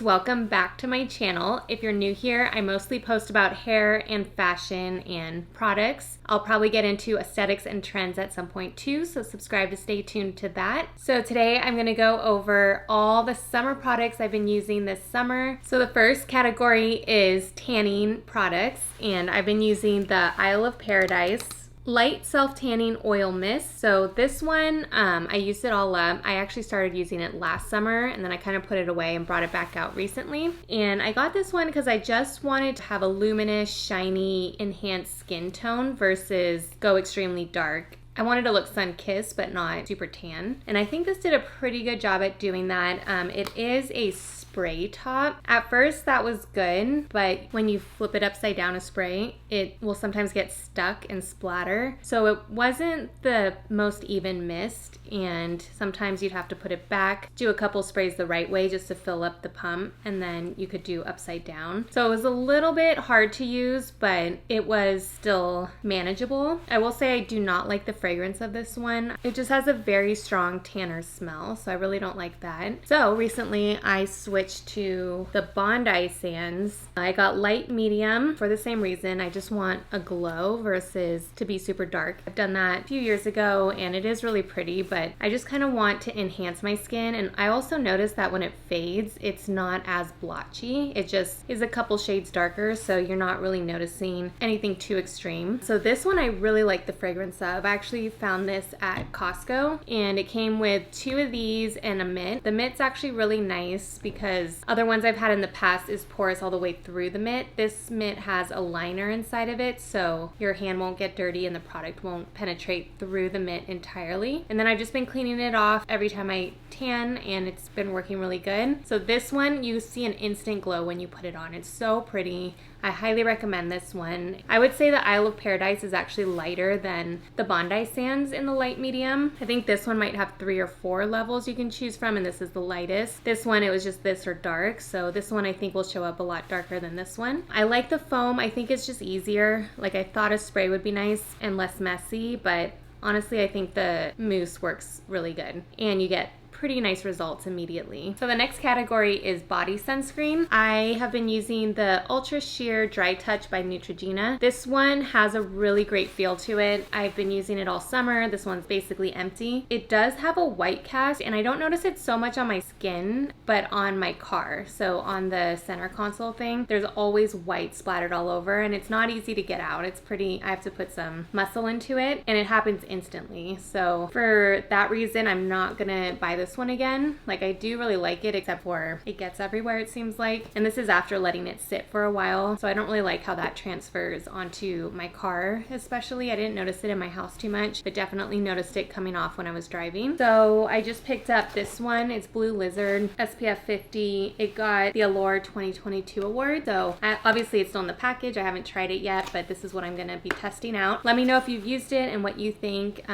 Welcome back to my channel. If you're new here, I mostly post about hair and fashion and products. I'll probably get into aesthetics and trends at some point too, so subscribe to stay tuned to that. So today I'm gonna go over all the summer products I've been using this summer. So the first category is tanning products, and I've been using the Isle of Paradise Light Self-Tanning Oil Mist. So this one, I used it all up. I actually started using it last summer and then I kind of put it away and brought it back out recently. And I got this one because I just wanted to have a luminous, shiny, enhanced skin tone versus go extremely dark. I wanted to look sun-kissed but not super tan. And I think this did a pretty good job at doing that. It is a spray top. At first that was good, but when you flip it upside down to spray, it will sometimes get stuck and splatter. So it wasn't the most even mist, and sometimes you'd have to put it back, do a couple sprays the right way just to fill up the pump, and then you could do upside down. So it was a little bit hard to use, but it was still manageable. I will say I do not like the fragrance of this one. It just has a very strong tanner smell, so I really don't like that. So recently I switched to the Bondi Sands. I got light medium for the same reason. I just want a glow versus to be super dark. I've done that a few years ago and it is really pretty, but I just kind of want to enhance my skin. And I also noticed that when it fades, it's not as blotchy. It just is a couple shades darker, so you're not really noticing anything too extreme. So this one I really like the fragrance of. I actually found this at Costco and it came with 2 of these and a mitt. The mitt's actually really nice because other ones I've had in the past is porous all the way through the mitt. This mitt has a liner inside of it, so your hand won't get dirty and the product won't penetrate through the mitt entirely. And then I've just been cleaning it off every time I tan and it's been working really good. So this one, you see an instant glow when you put it on. It's so pretty. I highly recommend this one. I would say the Isle of Paradise is actually lighter than the Bondi Sands in the light medium. I think this one might have 3 or 4 levels you can choose from, and this is the lightest. This one, it was just this or dark, so this one I think will show up a lot darker than this one. I like the foam. I think it's just easier. Like, I thought a spray would be nice and less messy, but honestly I think the mousse works really good and you get pretty nice results immediately. So the next category is body sunscreen. I have been using the Ultra Sheer Dry Touch by Neutrogena. This one has a really great feel to it. I've been using it all summer. This one's basically empty. It does have a white cast and I don't notice it so much on my skin, but on my car. So on the center console thing, there's always white splattered all over and it's not easy to get out. It's pretty, I have to put some muscle into it and it happens instantly. So for that reason, I'm not gonna buy this one again. Like, I do really like it, except for it gets everywhere, it seems like. And this is after letting it sit for a while, so I don't really like how that transfers onto my car especially. I didn't notice it in my house too much, but definitely noticed it coming off when I was driving. So I just picked up this one. It's Blue Lizard SPF 50. It got the Allure 2022 award, so obviously it's still in the package. I haven't tried it yet, but this is what I'm gonna be testing out. Let me know if you've used it and what you think,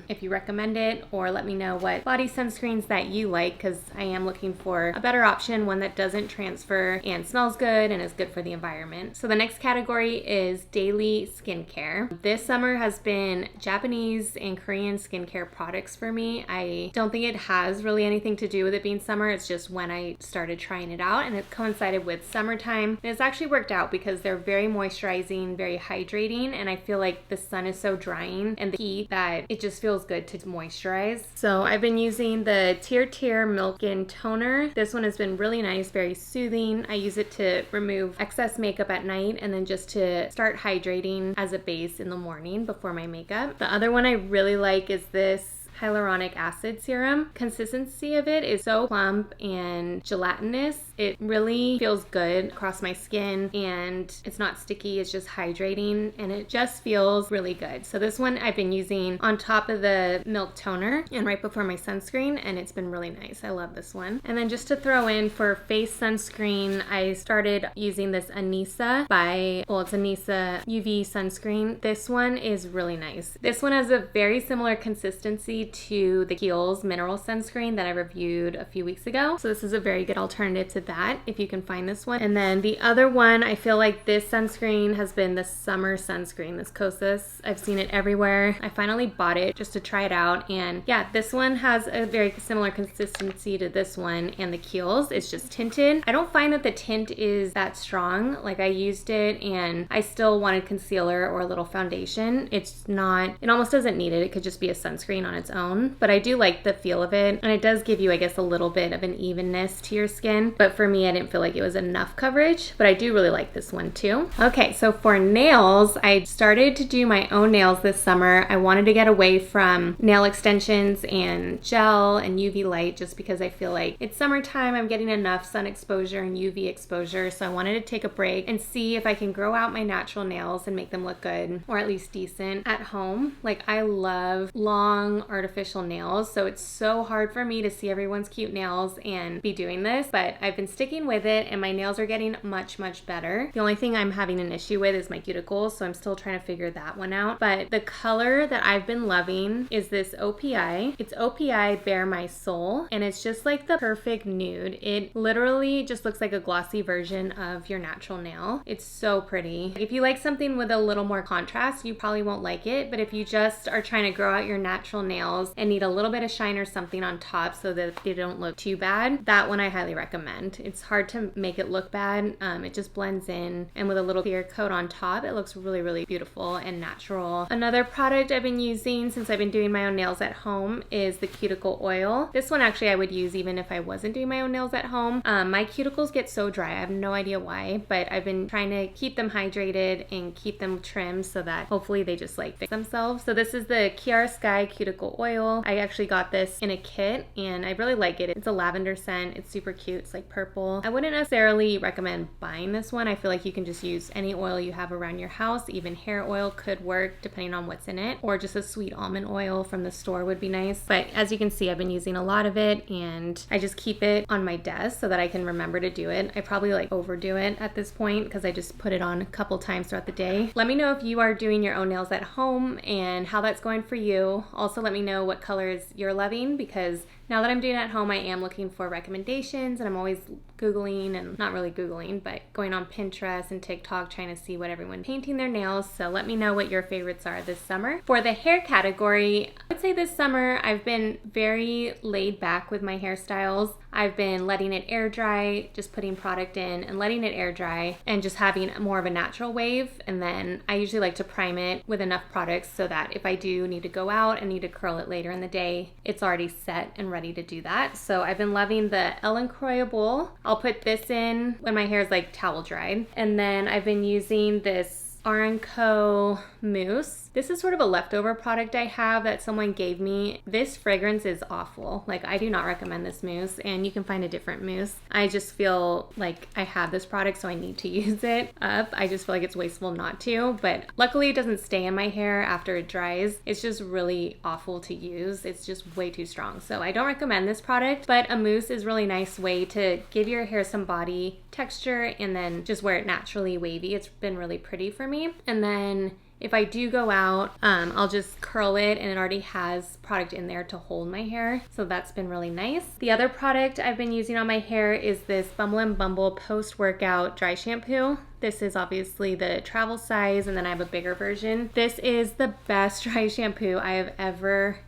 if you recommend it, or let me know what body sunscreens that you like, because I am looking for a better option, one that doesn't transfer and smells good and is good for the environment. So the next category is daily skincare. This summer has been Japanese and Korean skincare products for me. I don't think it has really anything to do with it being summer. It's just when I started trying it out and it coincided with summertime. And it's actually worked out because they're very moisturizing, very hydrating, and I feel like the sun is so drying and the heat that it just feels good to moisturize. So I've been using the Tear Milk-In Toner. This one has been really nice, very soothing. I use it to remove excess makeup at night and then just to start hydrating as a base in the morning before my makeup. The other one I really like is this hyaluronic acid serum. Consistency of it is so plump and gelatinous. It really feels good across my skin and it's not sticky, it's just hydrating and it just feels really good. So this one I've been using on top of the Milk Toner and right before my sunscreen, and it's been really nice. I love this one. And then just to throw in for face sunscreen, I started using this Anisa it's Anisa UV sunscreen. This one is really nice. This one has a very similar consistency similarity to the Kiehl's mineral sunscreen that I reviewed a few weeks ago. So this is a very good alternative to that if you can find this one. And then the other one, I feel like this sunscreen has been the summer sunscreen, this Kosas. I've seen it everywhere. I finally bought it just to try it out. And yeah, this one has a very similar consistency to this one and the Kiehl's. It's just tinted. I don't find that the tint is that strong. Like I used it and I still wanted concealer or a little foundation. It's not, it almost doesn't need it. It could just be a sunscreen on its own, but I do like the feel of it. And it does give you, I guess, a little bit of an evenness to your skin. But for me, I didn't feel like it was enough coverage, but I do really like this one too. Okay, so for nails, I started to do my own nails this summer. I wanted to get away from nail extensions and gel and UV light just because I feel like it's summertime. I'm getting enough sun exposure and UV exposure. So I wanted to take a break and see if I can grow out my natural nails and make them look good or at least decent at home. Like I love long artificial nails, so it's so hard for me to see everyone's cute nails and be doing this, but I've been sticking with it and my nails are getting much better. The only thing I'm having an issue with is my cuticles, so I'm still trying to figure that one out. But the color that I've been loving is this OPI. It's OPI Bare My Soul, and it's just like the perfect nude. It literally just looks like a glossy version of your natural nail. It's so pretty. If you like something with a little more contrast, you probably won't like it, but if you just are trying to grow out your natural nails and need a little bit of shine or something on top so that they don't look too bad, that one I highly recommend. It's hard to make it look bad. It just blends in, and with a little clear coat on top, it looks really beautiful and natural. Another product I've been using since I've been doing my own nails at home is the cuticle oil. This one actually I would use even if I wasn't doing my own nails at home. My cuticles get so dry. I have no idea why, but I've been trying to keep them hydrated and keep them trimmed so that hopefully they just like fix themselves. So this is the Kiara Sky cuticle oil. I actually got this in a kit and I really like it. It's a lavender scent. It's super cute. It's like purple. I wouldn't necessarily recommend buying this one. I feel like you can just use any oil you have around your house. Even hair oil could work depending on what's in it, or just a sweet almond oil from the store would be nice. But as you can see, I've been using a lot of it and I just keep it on my desk so that I can remember to do it. I probably like overdo it at this point because I just put it on a couple times throughout the day. Let me know if you are doing your own nails at home and how that's going for you. Also let me know what colors you're loving, because now that I'm doing it at home, I am looking for recommendations and I'm always Googling, and not really Googling, but going on Pinterest and TikTok trying to see what everyone's painting their nails. So let me know what your favorites are this summer. For the hair category, I would say this summer I've been very laid back with my hairstyles. I've been letting it air dry, just putting product in and letting it air dry and just having more of a natural wave. And then I usually like to prime it with enough products so that if I do need to go out and need to curl it later in the day, it's already set and ready to do that. So I've been loving the Ellen Croyable. I'll put this in when my hair is like towel dried. And then I've been using this Aranco mousse. This is sort of a leftover product I have that someone gave me. This fragrance is awful. Like, I do not recommend this mousse, and you can find a different mousse. I just feel like I have this product, so I need to use it up. I just feel like it's wasteful not to, but luckily it doesn't stay in my hair after it dries. It's just really awful to use. It's just way too strong. So I don't recommend this product, but a mousse is a really nice way to give your hair some body texture and then just wear it naturally wavy. It's been really pretty for me. And then if I do go out, I'll just curl it and it already has product in there to hold my hair. So that's been really nice. The other product I've been using on my hair is this Bumble and Bumble post-workout dry shampoo. This is obviously the travel size, and then I have a bigger version. This is the best dry shampoo I have ever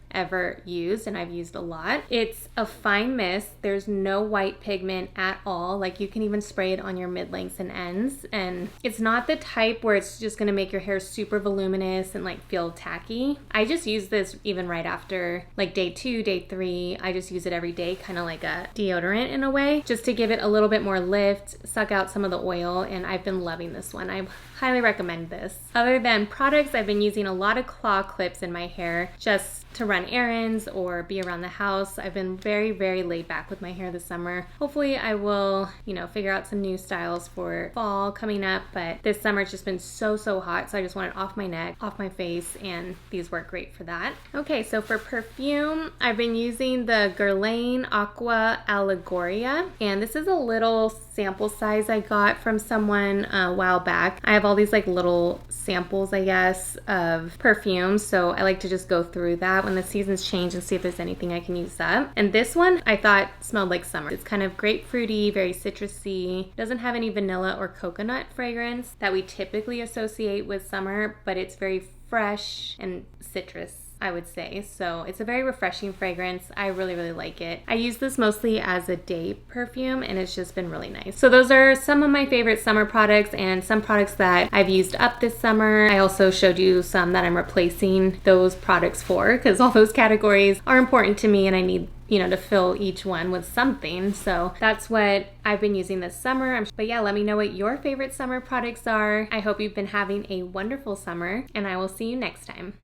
used, and I've used a lot. It's a fine mist. There's no white pigment at all. Like, you can even spray it on your mid-lengths and ends, and it's not the type where it's just gonna make your hair super voluminous and like feel tacky. I just use this even right after like day 2, day 3. I just use it every day, kind of like a deodorant in a way, just to give it a little bit more lift, suck out some of the oil, and I've been loving this one. I highly recommend this. Other than products, I've been using a lot of claw clips in my hair just to run errands or be around the house. I've been very laid back with my hair this summer. Hopefully I will, figure out some new styles for fall coming up, but this summer it's just been so hot, so I just want it off my neck, off my face, and these work great for that. Okay, so for perfume, I've been using the Guerlain Aqua Allegoria, and this is a little sample size I got from someone a while back. I have all these like little samples, I guess, of perfumes, so I like to just go through that when the seasons change and see if there's anything I can use up. And this one I thought smelled like summer. It's kind of grapefruity, very citrusy. Doesn't have any vanilla or coconut fragrance that we typically associate with summer, but it's very fresh and citrus, I would say. So it's a very refreshing fragrance. I really, really like it. I use this mostly as a day perfume and it's just been really nice. So those are some of my favorite summer products and some products that I've used up this summer. I also showed you some that I'm replacing those products for because all those categories are important to me and I need to fill each one with something. So that's what I've been using this summer. But yeah, let me know what your favorite summer products are. I hope you've been having a wonderful summer and I will see you next time.